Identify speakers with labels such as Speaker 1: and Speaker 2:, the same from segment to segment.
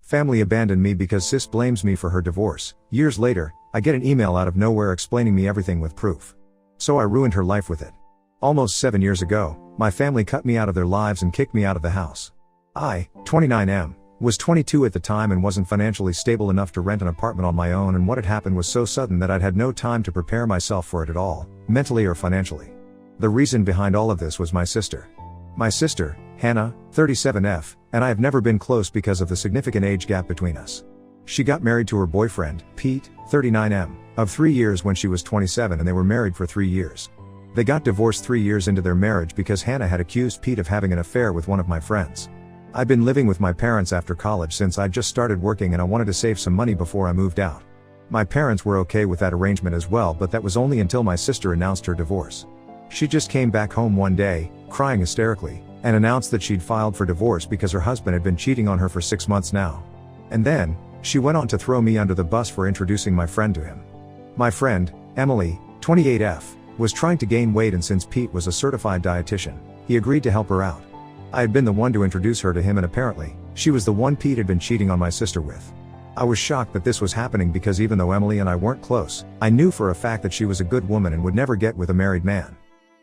Speaker 1: Family abandoned me because sis blames me for her divorce. Years later, I get an email out of nowhere explaining me everything with proof. So I ruined her life with it. Almost 7 years ago, my family cut me out of their lives and kicked me out of the house. I, 29M, was 22 at the time and wasn't financially stable enough to rent an apartment on my own, and what had happened was so sudden that I'd had no time to prepare myself for it at all, mentally or financially. The reason behind all of this was my sister. My sister, Hannah, 37F, and I have never been close because of the significant age gap between us. She got married to her boyfriend, Pete, 39M, of 3 years when she was 27, and they were married for 3 years. They got divorced 3 years into their marriage because Hannah had accused Pete of having an affair with one of my friends. I'd been living with my parents after college since I'd just started working, and I wanted to save some money before I moved out. My parents were okay with that arrangement as well, but that was only until my sister announced her divorce. She just came back home one day, crying hysterically, and announced that she'd filed for divorce because her husband had been cheating on her for 6 months now. And then, she went on to throw me under the bus for introducing my friend to him. My friend, Emily, 28F, was trying to gain weight, and since Pete was a certified dietitian, he agreed to help her out. I had been the one to introduce her to him, and apparently, she was the one Pete had been cheating on my sister with. I was shocked that this was happening because even though Emily and I weren't close, I knew for a fact that she was a good woman and would never get with a married man.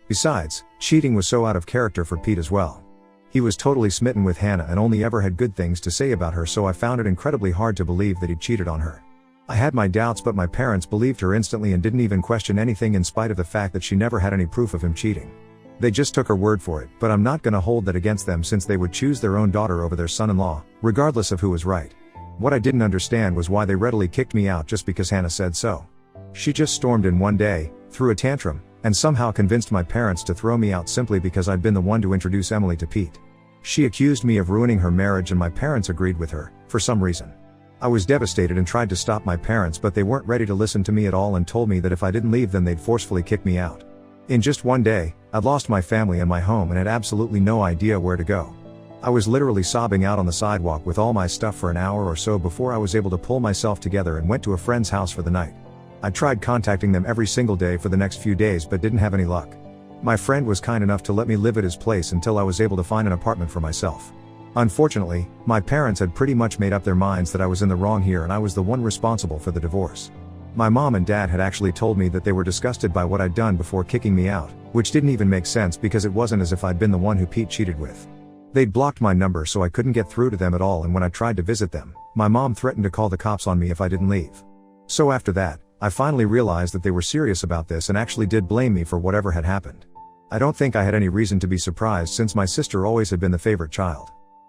Speaker 1: Besides, cheating was so out of character for Pete as well. He was totally smitten with Hannah and only ever had good things to say about her, so I found it incredibly hard to believe that he'd cheated on her. I had my doubts, but my parents believed her instantly and didn't even question anything, in spite of the fact that she never had any proof of him cheating. They just took her word for it, but I'm not gonna hold that against them since they would choose their own daughter over their son-in-law, regardless of who was right. What I didn't understand was why they readily kicked me out just because Hannah said so. She just stormed in one day, threw a tantrum, and somehow convinced my parents to throw me out simply because I'd been the one to introduce Emily to Pete. She accused me of ruining her marriage, and my parents agreed with her, for some reason. I was devastated and tried to stop my parents, but they weren't ready to listen to me at all and told me that if I didn't leave then they'd forcefully kick me out. In just one day, I'd lost my family and my home and had absolutely no idea where to go. I was literally sobbing out on the sidewalk with all my stuff for an hour or so before I was able to pull myself together and went to a friend's house for the night. I tried contacting them every single day for the next few days but didn't have any luck. My friend was kind enough to let me live at his place until I was able to find an apartment for myself. Unfortunately, my parents had pretty much made up their minds that I was in the wrong here and I was the one responsible for the divorce. My mom and dad had actually told me that they were disgusted by what I'd done before kicking me out, which didn't even make sense because it wasn't as if I'd been the one who Pete cheated with. They'd blocked my number so I couldn't get through to them at all, and when I tried to visit them, my mom threatened to call the cops on me if I didn't leave. So after that, I finally realized that they were serious about this and actually did blame me for whatever had happened. I don't think I had any reason to be surprised since my sister always had been the favorite child.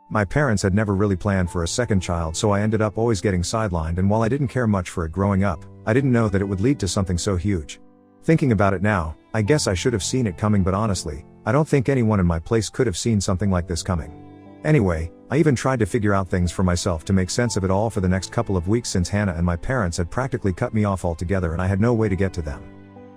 Speaker 1: My parents had never really planned for a second child, so I ended up always getting sidelined, and while I didn't care much for it growing up, I didn't know that it would lead to something so huge. Thinking about it now, I guess I should have seen it coming, but honestly, I don't think anyone in my place could have seen something like this coming. Anyway, I even tried to figure out things for myself to make sense of it all for the next couple of weeks since Hannah and my parents had practically cut me off altogether and I had no way to get to them.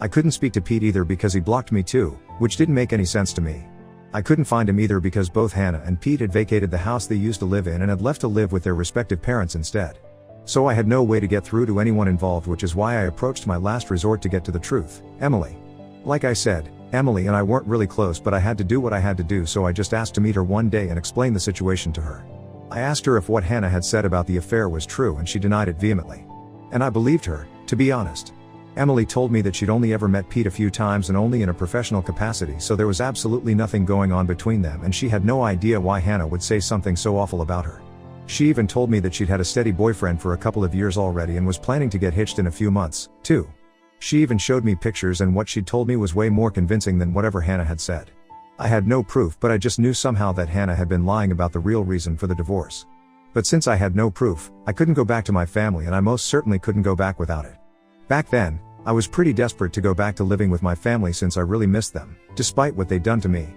Speaker 1: I couldn't speak to Pete either because he blocked me too, which didn't make any sense to me. I couldn't find him either because both Hannah and Pete had vacated the house they used to live in and had left to live with their respective parents instead. So I had no way to get through to anyone involved, which is why I approached my last resort to get to the truth, Emily. Like I said, Emily and I weren't really close, but I had to do what I had to do, so I just asked to meet her one day and explain the situation to her. I asked her if what Hannah had said about the affair was true, and she denied it vehemently. And I believed her, to be honest. Emily told me that she'd only ever met Pete a few times and only in a professional capacity, so there was absolutely nothing going on between them, and she had no idea why Hannah would say something so awful about her. She even told me that she'd had a steady boyfriend for a couple of years already and was planning to get hitched in a few months, too. She even showed me pictures, and what she'd told me was way more convincing than whatever Hannah had said. I had no proof, but I just knew somehow that Hannah had been lying about the real reason for the divorce. But since I had no proof, I couldn't go back to my family, and I most certainly couldn't go back without it. Back then, I was pretty desperate to go back to living with my family since I really missed them, despite what they'd done to me.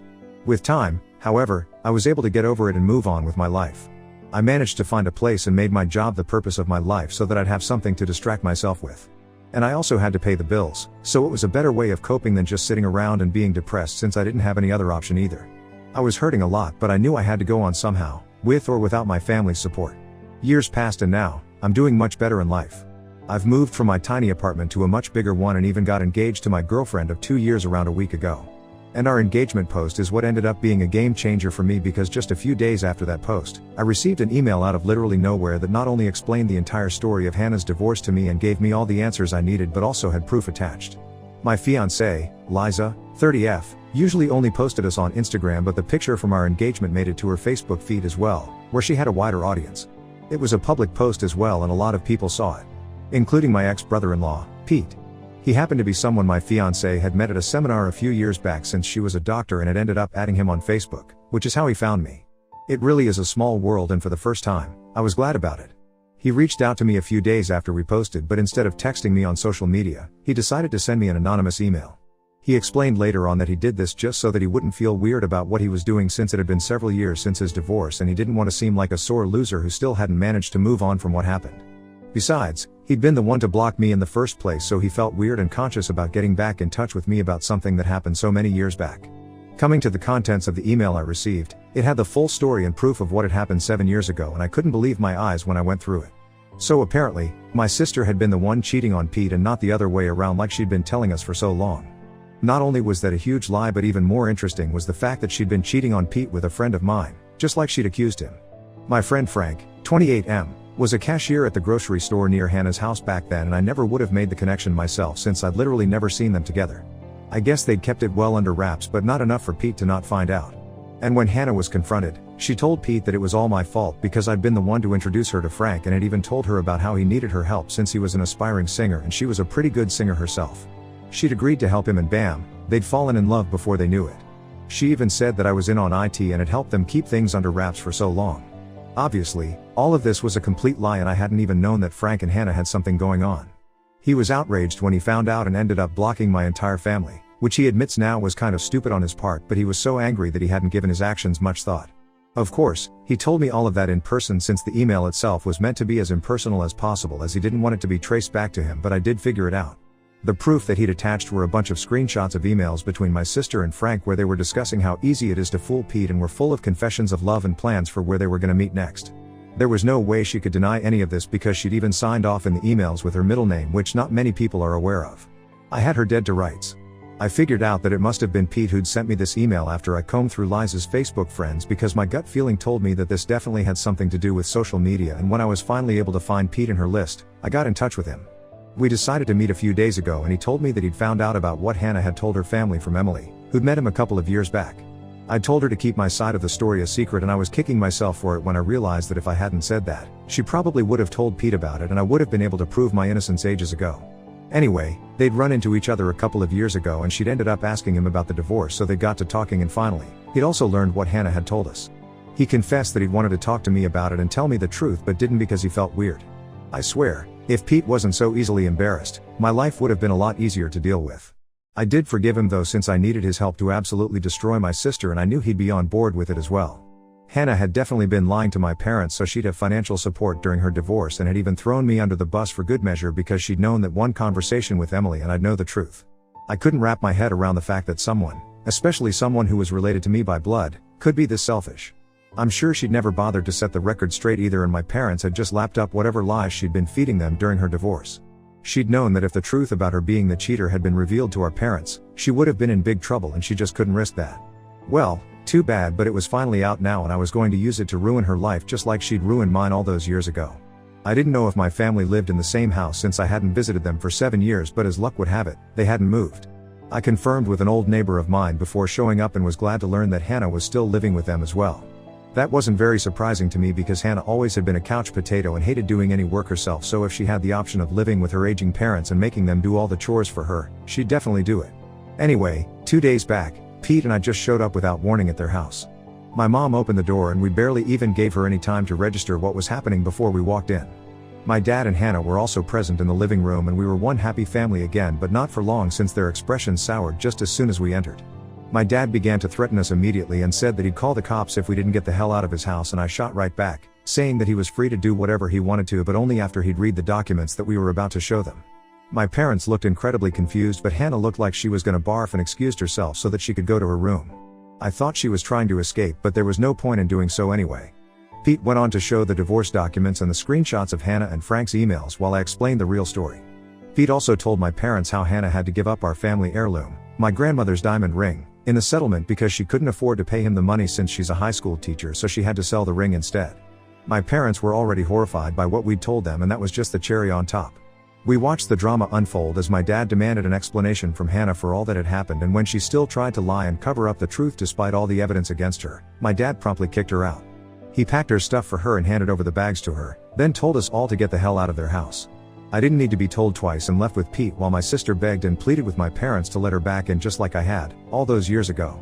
Speaker 1: With time, however, I was able to get over it and move on with my life. I managed to find a place and made my job the purpose of my life so that I'd have something to distract myself with. And I also had to pay the bills, so it was a better way of coping than just sitting around and being depressed since I didn't have any other option either. I was hurting a lot, but I knew I had to go on somehow, with or without my family's support. Years passed and now, I'm doing much better in life. I've moved from my tiny apartment to a much bigger one and even got engaged to my girlfriend of 2 years around a week ago. And our engagement post is what ended up being a game changer for me, because just a few days after that post, I received an email out of literally nowhere that not only explained the entire story of Hannah's divorce to me and gave me all the answers I needed, but also had proof attached. My fiancée, Liza, 30F, usually only posted us on Instagram, but the picture from our engagement made it to her Facebook feed as well, where she had a wider audience. It was a public post as well, and a lot of people saw it, including my ex-brother-in-law, Pete. He happened to be someone my fiancée had met at a seminar a few years back, since she was a doctor, and had ended up adding him on Facebook, which is how he found me. It really is a small world, and for the first time, I was glad about it. He reached out to me a few days after we posted, but instead of texting me on social media, he decided to send me an anonymous email. He explained later on that he did this just so that he wouldn't feel weird about what he was doing, since it had been several years since his divorce and he didn't want to seem like a sore loser who still hadn't managed to move on from what happened. Besides, he'd been the one to block me in the first place, so he felt weird and conscious about getting back in touch with me about something that happened so many years back. Coming to the contents of the email I received, it had the full story and proof of what had happened 7 years ago, and I couldn't believe my eyes when I went through it. So apparently, my sister had been the one cheating on Pete and not the other way around like she'd been telling us for so long. Not only was that a huge lie, but even more interesting was the fact that she'd been cheating on Pete with a friend of mine, just like she'd accused him. My friend Frank, 28M, was a cashier at the grocery store near Hannah's house back then, and I never would have made the connection myself, since I'd literally never seen them together. I guess they'd kept it well under wraps, but not enough for Pete to not find out. And when Hannah was confronted, she told Pete that it was all my fault because I'd been the one to introduce her to Frank, and had even told her about how he needed her help since he was an aspiring singer and she was a pretty good singer herself. She'd agreed to help him, and bam, they'd fallen in love before they knew it. She even said that I was in on IT and had helped them keep things under wraps for so long. Obviously, all of this was a complete lie, and I hadn't even known that Frank and Hannah had something going on. He was outraged when he found out and ended up blocking my entire family, which he admits now was kind of stupid on his part, but he was so angry that he hadn't given his actions much thought. Of course, he told me all of that in person, since the email itself was meant to be as impersonal as possible, as he didn't want it to be traced back to him, but I did figure it out. The proof that he'd attached were a bunch of screenshots of emails between my sister and Frank where they were discussing how easy it is to fool Pete, and were full of confessions of love and plans for where they were going to meet next. There was no way she could deny any of this, because she'd even signed off in the emails with her middle name, which not many people are aware of. I had her dead to rights. I figured out that it must have been Pete who'd sent me this email after I combed through Liza's Facebook friends, because my gut feeling told me that this definitely had something to do with social media, and when I was finally able to find Pete in her list, I got in touch with him. We decided to meet a few days ago, and he told me that he'd found out about what Hannah had told her family from Emily, who'd met him a couple of years back. I told her to keep my side of the story a secret, and I was kicking myself for it when I realized that if I hadn't said that, she probably would have told Pete about it, and I would have been able to prove my innocence ages ago. Anyway, they'd run into each other a couple of years ago, and she'd ended up asking him about the divorce, so they got to talking, and finally, he'd also learned what Hannah had told us. He confessed that he'd wanted to talk to me about it and tell me the truth, but didn't because he felt weird. I swear, if Pete wasn't so easily embarrassed, my life would have been a lot easier to deal with. I did forgive him though, since I needed his help to absolutely destroy my sister, and I knew he'd be on board with it as well. Hannah had definitely been lying to my parents so she'd have financial support during her divorce, and had even thrown me under the bus for good measure because she'd known that one conversation with Emily and I'd know the truth. I couldn't wrap my head around the fact that someone, especially someone who was related to me by blood, could be this selfish. I'm sure she'd never bothered to set the record straight either, and my parents had just lapped up whatever lies she'd been feeding them during her divorce. She'd known that if the truth about her being the cheater had been revealed to our parents, she would have been in big trouble, and she just couldn't risk that. Well, too bad, but it was finally out now, and I was going to use it to ruin her life just like she'd ruined mine all those years ago. I didn't know if my family lived in the same house since I hadn't visited them for 7 years, but as luck would have it, they hadn't moved. I confirmed with an old neighbor of mine before showing up, and was glad to learn that Hannah was still living with them as well. That wasn't very surprising to me, because Hannah always had been a couch potato and hated doing any work herself, so if she had the option of living with her aging parents and making them do all the chores for her, she'd definitely do it. Anyway, 2 days back, Pete and I just showed up without warning at their house. My mom opened the door, and we barely even gave her any time to register what was happening before we walked in. My dad and Hannah were also present in the living room, and we were one happy family again, but not for long, since their expressions soured just as soon as we entered. My dad began to threaten us immediately and said that he'd call the cops if we didn't get the hell out of his house, and I shot right back, saying that he was free to do whatever he wanted to, but only after he'd read the documents that we were about to show them. My parents looked incredibly confused, but Hannah looked like she was gonna barf and excused herself so that she could go to her room. I thought she was trying to escape, but there was no point in doing so anyway. Pete went on to show the divorce documents and the screenshots of Hannah and Frank's emails while I explained the real story. Pete also told my parents how Hannah had to give up our family heirloom, my grandmother's diamond ring, in the settlement because she couldn't afford to pay him the money since she's a high school teacher, so she had to sell the ring instead. My parents were already horrified by what we'd told them, and that was just the cherry on top. We watched the drama unfold as my dad demanded an explanation from Hannah for all that had happened, and when she still tried to lie and cover up the truth despite all the evidence against her, my dad promptly kicked her out. He packed her stuff for her and handed over the bags to her, then told us all to get the hell out of their house. I didn't need to be told twice and left with Pete while my sister begged and pleaded with my parents to let her back in just like I had, all those years ago.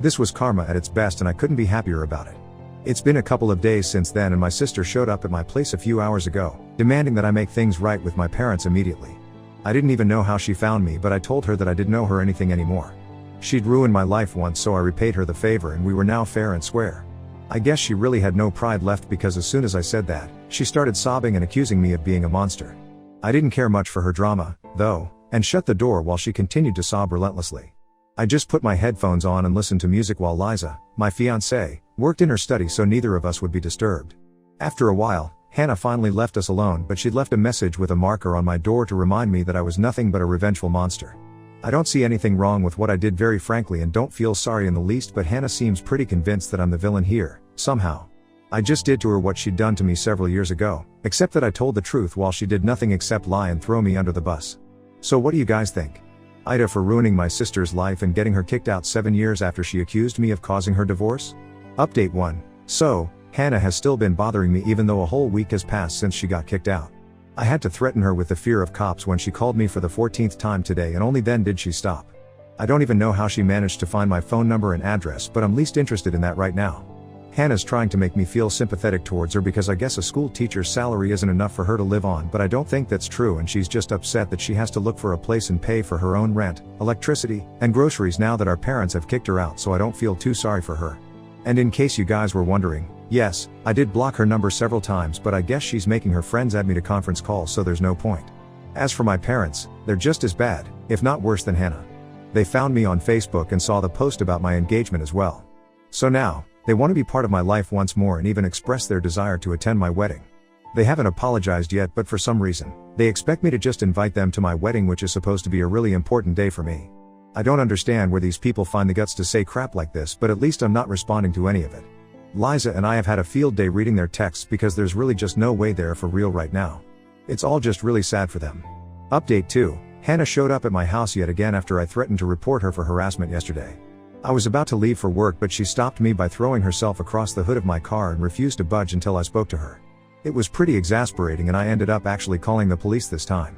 Speaker 1: This was karma at its best, and I couldn't be happier about it. It's been a couple of days since then, and my sister showed up at my place a few hours ago, demanding that I make things right with my parents immediately. I didn't even know how she found me, but I told her that I didn't owe her anything anymore. She'd ruined my life once, so I repaid her the favor and we were now fair and square. I guess she really had no pride left, because as soon as I said that, she started sobbing and accusing me of being a monster. I didn't care much for her drama, though, and shut the door while she continued to sob relentlessly. I just put my headphones on and listened to music while Liza, my fiancée, worked in her study so neither of us would be disturbed. After a while, Hannah finally left us alone, but she'd left a message with a marker on my door to remind me that I was nothing but a revengeful monster. I don't see anything wrong with what I did, very frankly, and don't feel sorry in the least, but Hannah seems pretty convinced that I'm the villain here, somehow. I just did to her what she'd done to me several years ago, except that I told the truth while she did nothing except lie and throw me under the bus. So what do you guys think? Ida for ruining my sister's life and getting her kicked out 7 years after she accused me of causing her divorce? Update 1. So, Hannah has still been bothering me even though a whole week has passed since she got kicked out. I had to threaten her with the fear of cops when she called me for the 14th time today, and only then did she stop. I don't even know how she managed to find my phone number and address, but I'm least interested in that right now. Hannah's trying to make me feel sympathetic towards her because I guess a school teacher's salary isn't enough for her to live on, but I don't think that's true, and she's just upset that she has to look for a place and pay for her own rent, electricity, and groceries now that our parents have kicked her out, so I don't feel too sorry for her. And in case you guys were wondering, yes, I did block her number several times, but I guess she's making her friends add me to conference calls, so there's no point. As for my parents, they're just as bad, if not worse than Hannah. They found me on Facebook and saw the post about my engagement as well. So now, they want to be part of my life once more and even express their desire to attend my wedding. They haven't apologized yet, but for some reason, they expect me to just invite them to my wedding, which is supposed to be a really important day for me. I don't understand where these people find the guts to say crap like this, but at least I'm not responding to any of it. Liza and I have had a field day reading their texts because there's really just no way there for real right now. It's all just really sad for them. Update 2. Hannah showed up at my house yet again after I threatened to report her for harassment yesterday. I was about to leave for work, but she stopped me by throwing herself across the hood of my car and refused to budge until I spoke to her. It was pretty exasperating, and I ended up actually calling the police this time.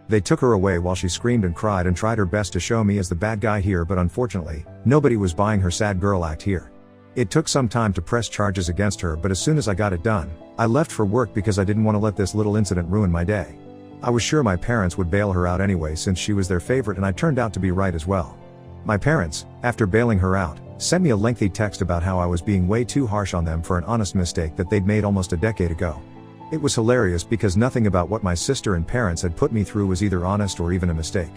Speaker 1: They took her away while she screamed and cried and tried her best to show me as the bad guy here, but unfortunately, nobody was buying her sad girl act here. It took some time to press charges against her, but as soon as I got it done, I left for work because I didn't want to let this little incident ruin my day. I was sure my parents would bail her out anyway since she was their favorite, and I turned out to be right as well. My parents, after bailing her out, sent me a lengthy text about how I was being way too harsh on them for an honest mistake that they'd made almost a decade ago. It was hilarious because nothing about what my sister and parents had put me through was either honest or even a mistake.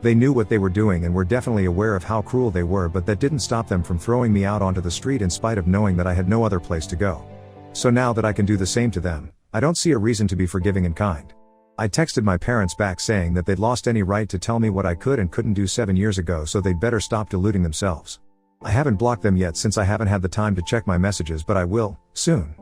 Speaker 1: They knew what they were doing and were definitely aware of how cruel they were, but that didn't stop them from throwing me out onto the street in spite of knowing that I had no other place to go. So now that I can do the same to them, I don't see a reason to be forgiving and kind. I texted my parents back saying that they'd lost any right to tell me what I could and couldn't do 7 years ago, so they'd better stop deluding themselves. I haven't blocked them yet since I haven't had the time to check my messages, but I will, soon.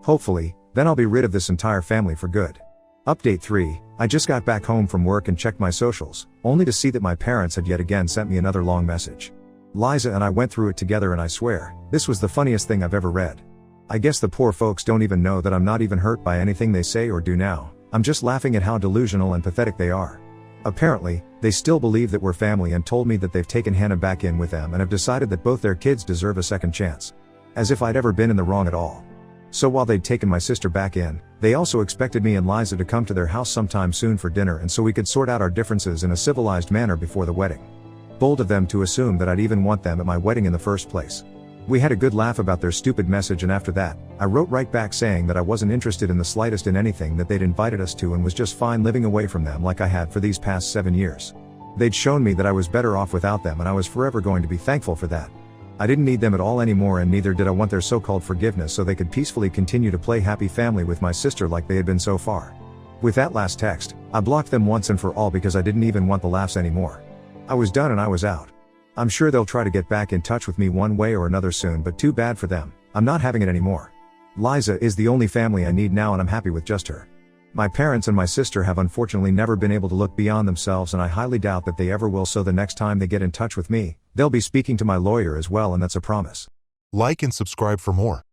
Speaker 1: Hopefully, then I'll be rid of this entire family for good. Update 3. I just got back home from work and checked my socials, only to see that my parents had yet again sent me another long message. Liza and I went through it together, and I swear, this was the funniest thing I've ever read. I guess the poor folks don't even know that I'm not even hurt by anything they say or do now. I'm just laughing at how delusional and pathetic they are. Apparently, they still believe that we're family and told me that they've taken Hannah back in with them and have decided that both their kids deserve a second chance. As if I'd ever been in the wrong at all. So while they'd taken my sister back in, they also expected me and Liza to come to their house sometime soon for dinner, and so we could sort out our differences in a civilized manner before the wedding. Bold of them to assume that I'd even want them at my wedding in the first place. We had a good laugh about their stupid message, and after that, I wrote right back saying that I wasn't interested in the slightest in anything that they'd invited us to and was just fine living away from them like I had for these past 7 years. They'd shown me that I was better off without them, and I was forever going to be thankful for that. I didn't need them at all anymore, and neither did I want their so-called forgiveness, so they could peacefully continue to play happy family with my sister like they had been so far. With that last text, I blocked them once and for all because I didn't even want the laughs anymore. I was done and I was out. I'm sure they'll try to get back in touch with me one way or another soon, but too bad for them. I'm not having it anymore. Liza is the only family I need now, and I'm happy with just her. My parents and my sister have unfortunately never been able to look beyond themselves, and I highly doubt that they ever will, so the next time they get in touch with me, they'll be speaking to my lawyer as well, and that's a promise.
Speaker 2: Like and subscribe for more.